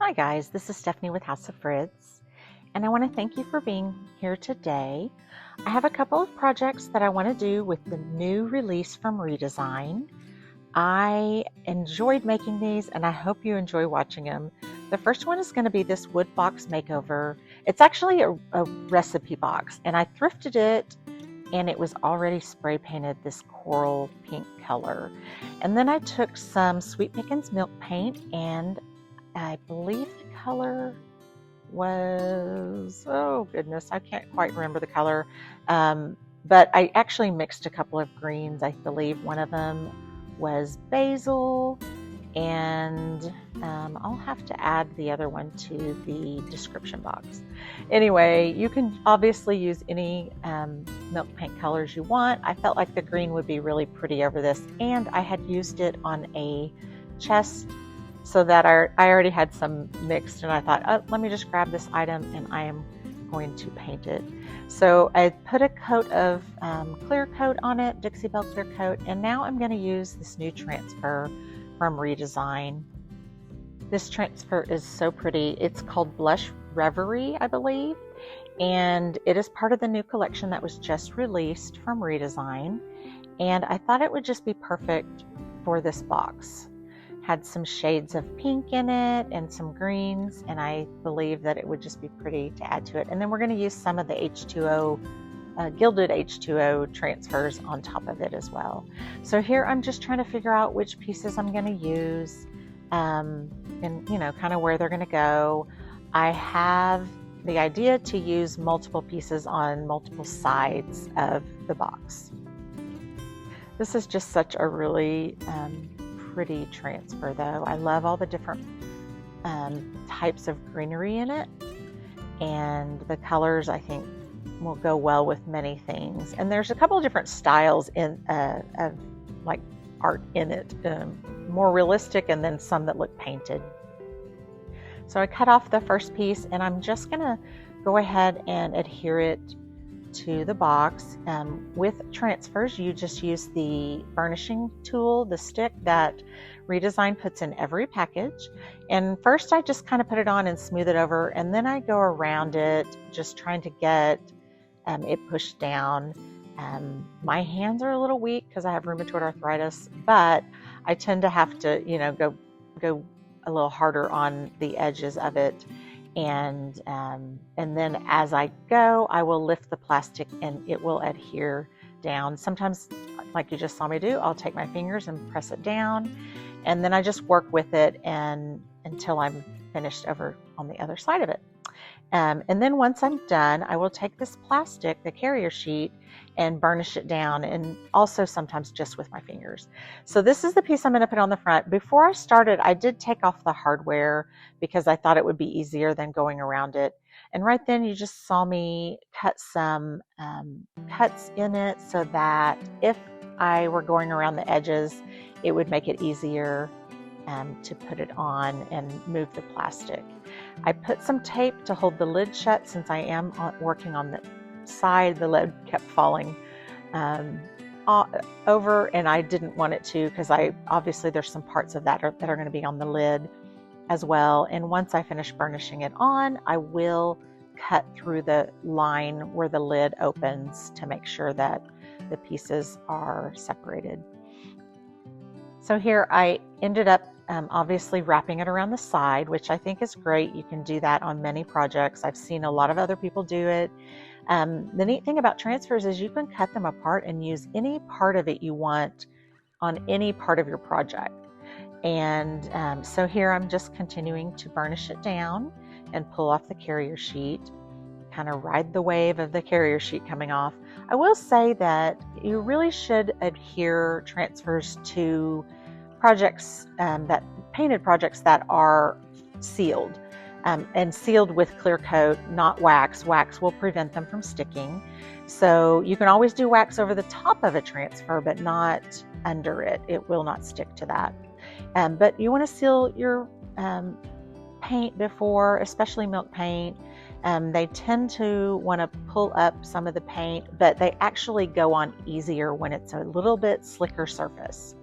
Hi guys, this is Stephanie with House of Fritz, and I want to thank you for being here today. I have a couple of projects that I want to do with the new release from Redesign. I enjoyed making these and I hope you enjoy watching them. The first one is going to be this wood box makeover. It's actually a recipe box, and I thrifted it and it was already spray painted this coral pink color. And then I took some Sweet Pickin's milk paint, and I believe the color was, oh goodness, I can't quite remember the color. But I actually mixed a couple of greens. I believe one of them was basil, and I'll have to add the other one to the description box. Anyway, you can obviously use any milk paint colors you want. I felt like the green would be really pretty over this, and I had used it on a chest so that I already had some mixed, and I thought, oh, let me just grab this item and I am going to paint it. So I put a coat of clear coat on it, Dixie Belle clear coat, and now I'm going to use this new transfer from Redesign. This transfer is so pretty. It's called Blush Reverie, I believe, and it is part of the new collection that was just released from Redesign, and I thought it would just be perfect for this box. Had some shades of pink in it and some greens, and I believe that it would just be pretty to add to it. And then we're going to use some of the H2O, gilded H2O transfers on top of it as well. So here I'm just trying to figure out which pieces I'm going to use, and kind of where they're going to go. I have the idea to use multiple pieces on multiple sides of the box. This is just such a really pretty transfer though. I love all the different types of greenery in it, and the colors I think will go well with many things. And there's a couple of different styles in of like art in it, more realistic, and then some that look painted. So I cut off the first piece, and I'm just gonna go ahead and adhere it to the box. With transfers, you just use the burnishing tool, the stick that Redesign puts in every package. And first I just kind of put it on and smooth it over, and then I go around it just trying to get it pushed down. My hands are a little weak because I have rheumatoid arthritis, but I tend to have to go a little harder on the edges of it. And then as I go, I will lift the plastic and it will adhere down. Sometimes, like you just saw me do, I'll take my fingers and press it down, and then I just work with it until I'm finished over on the other side of it. And then once I'm done, I will take this plastic, the carrier sheet, and burnish it down, and also sometimes just with my fingers. So this is the piece I'm going to put on the front. Before I started, I did take off the hardware because I thought it would be easier than going around it. And right then you just saw me cut some cuts in it so that if I were going around the edges, it would make it easier to put it on and move the plastic. I put some tape to hold the lid shut since I am working on the side. The lid kept falling over, and I didn't want it to, because obviously there's some parts of that are going to be on the lid as well. And once I finish burnishing it on, I will cut through the line where the lid opens to make sure that the pieces are separated. So here I ended up obviously wrapping it around the side, which I think is great. You can do that on many projects. I've seen a lot of other people do it. The neat thing about transfers is you can cut them apart and use any part of it you want on any part of your project. And so here I'm just continuing to burnish it down and pull off the carrier sheet, kind of ride the wave of the carrier sheet coming off. I will say that you really should adhere transfers to projects, that painted projects that are sealed, and sealed with clear coat, not wax. Wax will prevent them from sticking. So you can always do wax over the top of a transfer, but not under it. It will not stick to that. But you want to seal your paint before, especially milk paint. They tend to want to pull up some of the paint, but they actually go on easier when it's a little bit slicker surface.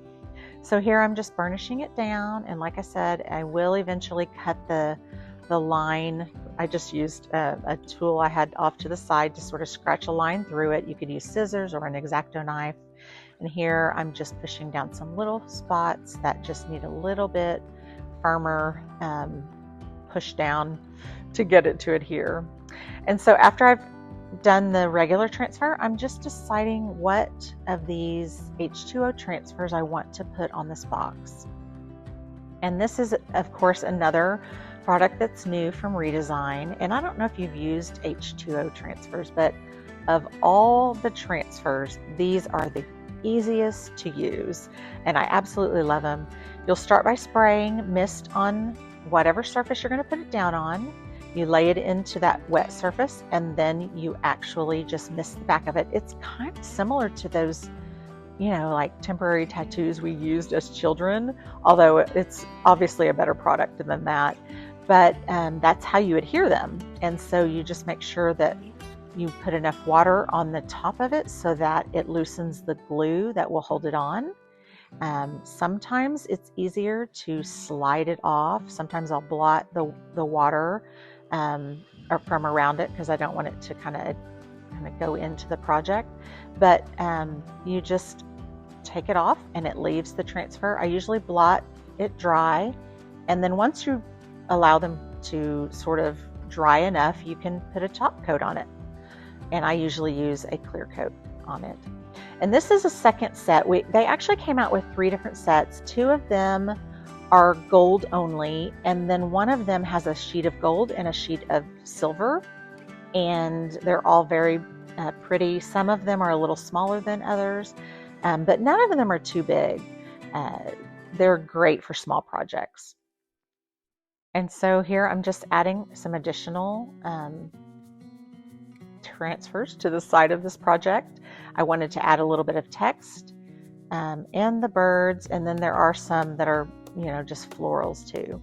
So here I'm just burnishing it down, and like I said, I will eventually cut the line. I just used a tool I had off to the side to sort of scratch a line through it. You could use scissors or an X-Acto knife. And here I'm just pushing down some little spots that just need a little bit firmer push down to get it to adhere. And so after I've done the regular transfer, I'm just deciding what of these H2O transfers I want to put on this box. And this is, of course, another product that's new from Redesign. And I don't know if you've used H2O transfers, but of all the transfers, these are the easiest to use, and I absolutely love them. You'll start by spraying mist on whatever surface you're going to put it down on. You lay it into that wet surface, and then you actually just mist the back of it. It's kind of similar to those, you know, like temporary tattoos we used as children, although it's obviously a better product than that. But that's how you adhere them. And so you just make sure that you put enough water on the top of it so that it loosens the glue that will hold it on. Sometimes it's easier to slide it off. Sometimes I'll blot the water or from around it because I don't want it to kind of go into the project. But you just take it off and it leaves the transfer. I usually blot it dry, and then once you allow them to sort of dry enough, you can put a top coat on it. And I usually use a clear coat on it. And this is a second set. They actually came out with 3 different sets. 2 of them are gold only, and then one of them has a sheet of gold and a sheet of silver, and they're all very pretty. Some of them are a little smaller than others, but none of them are too big. They're great for small projects. And so here I'm just adding some additional transfers to the side of this project. I wanted to add a little bit of text and the birds, and then there are some that are, you know, just florals too.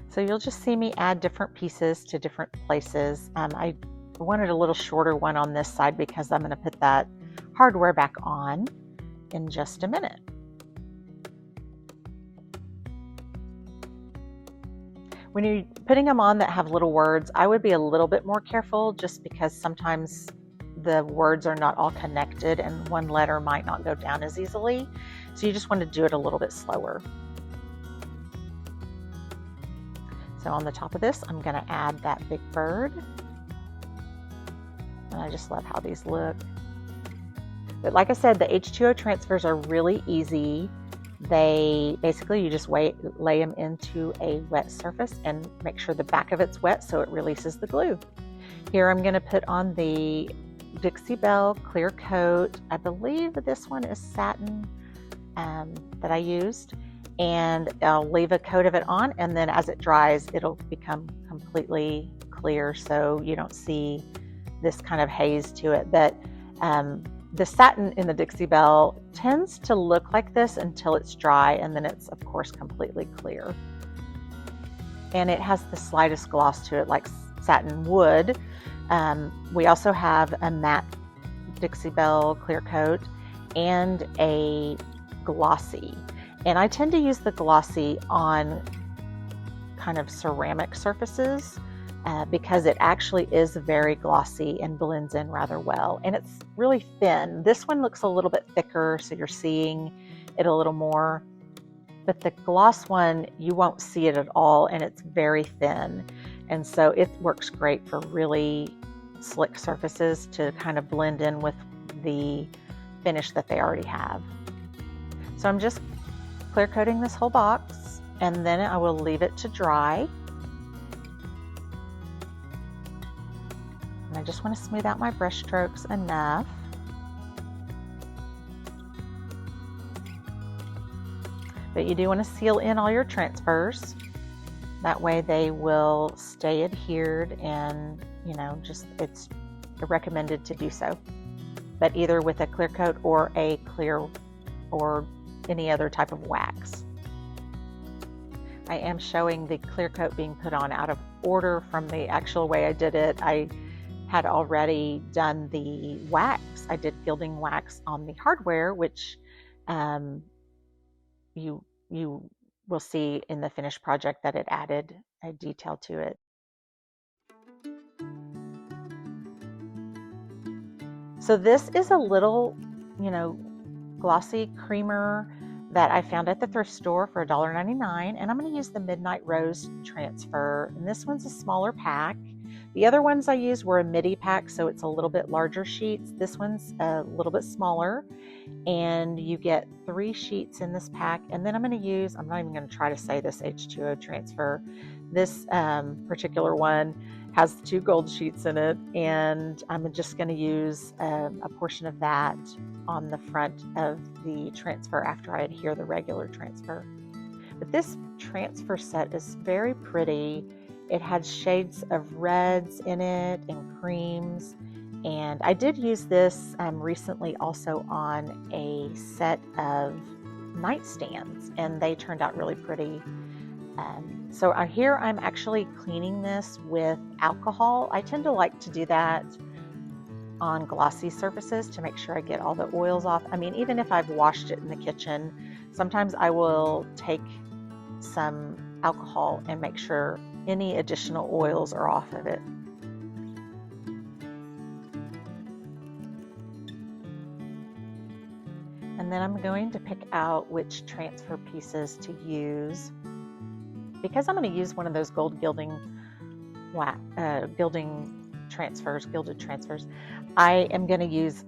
So you'll just see me add different pieces to different places. I wanted a little shorter one on this side because I'm going to put that hardware back on in just a minute. When you're putting them on that have little words, I would be a little bit more careful just because sometimes the words are not all connected and one letter might not go down as easily. So you just want to do it a little bit slower. So on the top of this, I'm going to add that big bird. And I just love how these look. But like I said, the H2O transfers are really easy. They basically, you just lay them into a wet surface and make sure the back of it's wet so it releases the glue. Here I'm going to put on the Dixie Belle clear coat. I believe that this one is Satin that I used, and I'll leave a coat of it on, and then as it dries it'll become completely clear so you don't see this kind of haze to it. But the satin in the Dixie Belle tends to look like this until it's dry, and then it's of course completely clear. And it has the slightest gloss to it like satin would. We also have a matte Dixie Belle clear coat and a glossy. And I tend to use the glossy on kind of ceramic surfaces because it actually is very glossy and blends in rather well. And it's really thin. This one looks a little bit thicker, so you're seeing it a little more. But the gloss one, you won't see it at all, and it's very thin. And so it works great for really slick surfaces to kind of blend in with the finish that they already have. So I'm just clear coating this whole box, and then I will leave it to dry. And I just want to smooth out my brush strokes enough. But you do want to seal in all your transfers. That way they will stay adhered, and just it's recommended to do so. But either with a clear coat or a clear or any other type of wax. I am showing the clear coat being put on out of order from the actual way I did it. I had already done the wax. I did gilding wax on the hardware, which you will see in the finished project that it added a detail to it. So this is a little, glossy creamer that I found at the thrift store for $1.99, and I'm going to use the Midnight Rose transfer, and this one's a smaller pack. The other ones I used were a Middy pack, so it's a little bit larger sheets. This one's a little bit smaller, and you get 3 sheets in this pack. And then I'm going to use, I'm not even going to try to say this H2O transfer. This particular one has 2 gold sheets in it, and I'm just going to use a portion of that on the front of the transfer after I adhere the regular transfer. But this transfer set is very pretty. It had shades of reds in it and creams, and I did use this recently also on a set of nightstands, and they turned out really pretty. So here I'm actually cleaning this with alcohol. I tend to like to do that on glossy surfaces to make sure I get all the oils off. I mean, even if I've washed it in the kitchen, sometimes I will take some alcohol and make sure any additional oils are off of it. And then I'm going to pick out which transfer pieces to use. Because I'm going to use one of those gold gilded transfers, I am going to use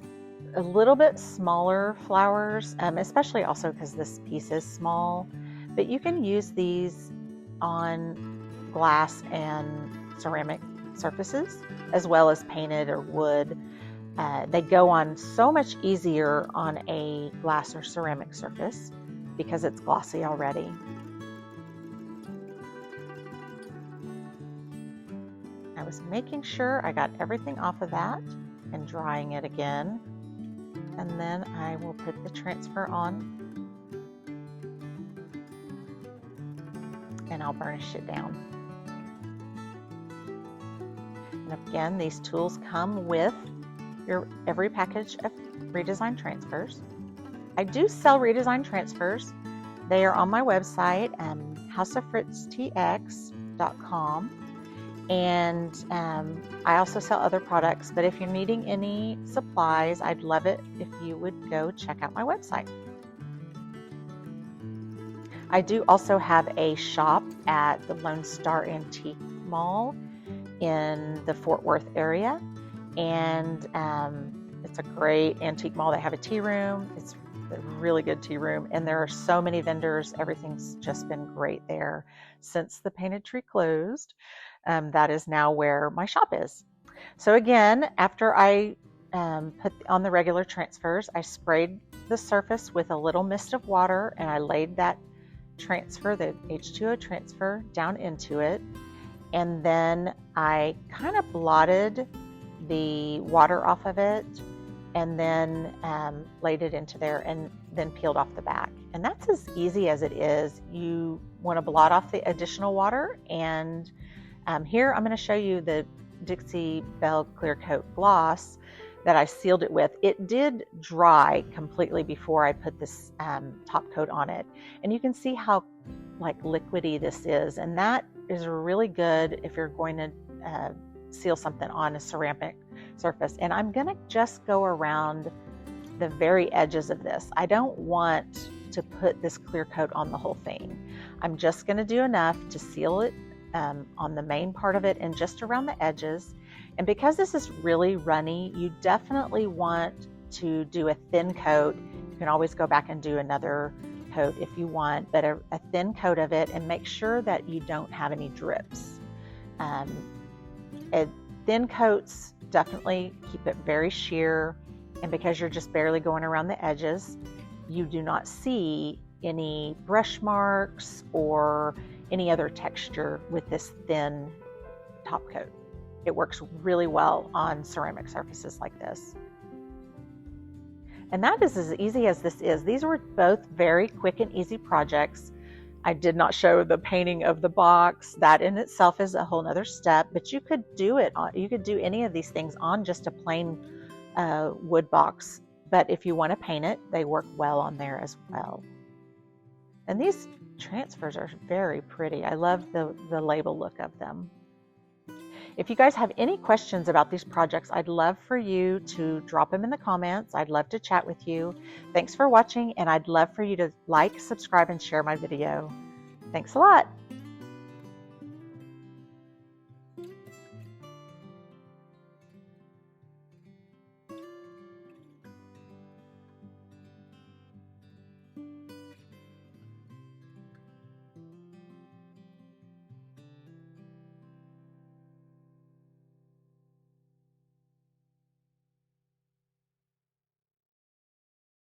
a little bit smaller flowers, especially also because this piece is small. But you can use these on glass and ceramic surfaces, as well as painted or wood. They go on so much easier on a glass or ceramic surface because it's glossy already. I was making sure I got everything off of that and drying it again. And then I will put the transfer on and I'll burnish it down. And again, these tools come with every package of Redesign transfers. I do sell Redesign transfers. They are on my website, houseoffritztx.com. And I also sell other products, but if you're needing any supplies, I'd love it if you would go check out my website. I do also have a shop at the LoneStar Antique Mall in the Fort Worth area, and it's a great antique mall. They have a tea room. It's a really good tea room, and there are so many vendors. Everything's just been great there since the Painted Tree closed. That is now where my shop is. So again, after I put on the regular transfers, I sprayed the surface with a little mist of water, and I laid that transfer, the H2O transfer, down into it. And then I kind of blotted the water off of it, and then laid it into there and then peeled off the back. And that's as easy as it is. You want to blot off the additional water, and here I'm going to show you the Dixie Belle Clear Coat Gloss that I sealed it with. It did dry completely before I put this top coat on it. And you can see how liquidy this is. And that is really good if you're going to seal something on a ceramic surface. And I'm going to just go around the very edges of this. I don't want to put this clear coat on the whole thing. I'm just going to do enough to seal it on the main part of it and just around the edges. And because this is really runny, you definitely want to do a thin coat. You can always go back and do another coat if you want, but a thin coat of it, and make sure that you don't have any drips. Thin coats definitely keep it very sheer, and because you're just barely going around the edges, you do not see any brush marks or any other texture with this thin top coat. It works really well on ceramic surfaces like this. And that is as easy as this is. These were both very quick and easy projects. I did not show the painting of the box. That in itself is a whole nother step, but you could do it on, you could do any of these things on just a plain wood box. But if you want to paint it, they work well on there as well. And these transfers are very pretty. I love the label look of them. If you guys have any questions about these projects, I'd love for you to drop them in the comments. I'd love to chat with you. Thanks for watching, and I'd love for you to like, subscribe, and share my video. Thanks a lot.